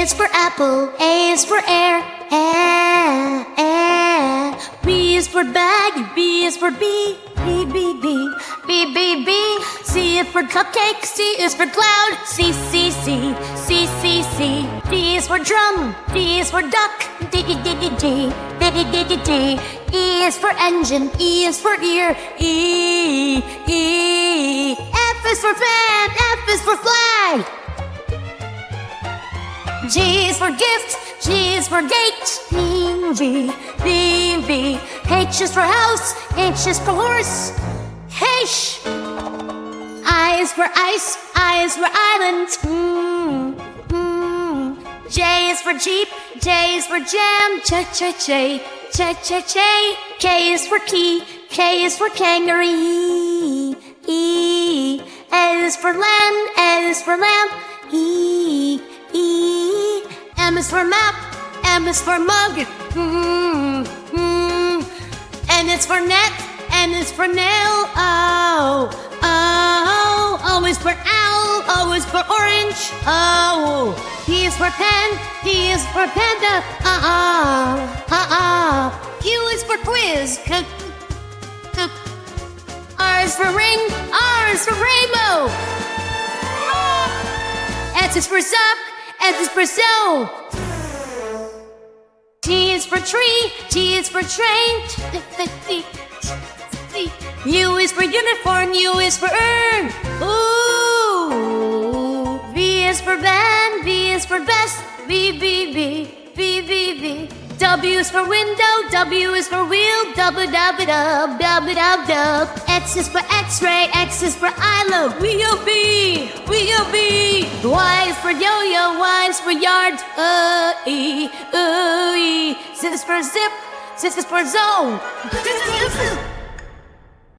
is for apple, A is for air, air. B is for bag, B is for bee, B, B, B, B, B, B. C is for cupcake, C is for cloud, C, C, C, C, C, C. D is for drum, D is for duck, D, D, D, D, D, D, D, D, D, D. E is for engine, E is for ear, E, E. F is for fan, F is for flag. G is for gift, G is for gate, B, B, B, B. H is for house, H is for horse, H. I is for ice, I is for island, J is for jeep, J is for jam, J, J, J, J, J, J. K is for key, K is for kangaroo, E. L is for land, L is for lamp, E, E. M is for map, M is for mug, N is for net, N is for nail, O, O. O is for owl, O is for orange, O. P is for pen, P is for panda, Q is for quiz, R is for ring, R is for rainbow. S is for sock, S is for soul. T is for tree, T is for train. U is for uniform, U is for urn. Ooh. V is for van, V is for vest, V, V, V, V, V, V. W is for window, W is for wheel, dub, dub, dub, dub, dub, dub. X is for X-ray, X is for ILO, W-O-B, W-O-B. Y is for yo-yo, Y is for yard, E, E. Z is for zip, Z is for zone.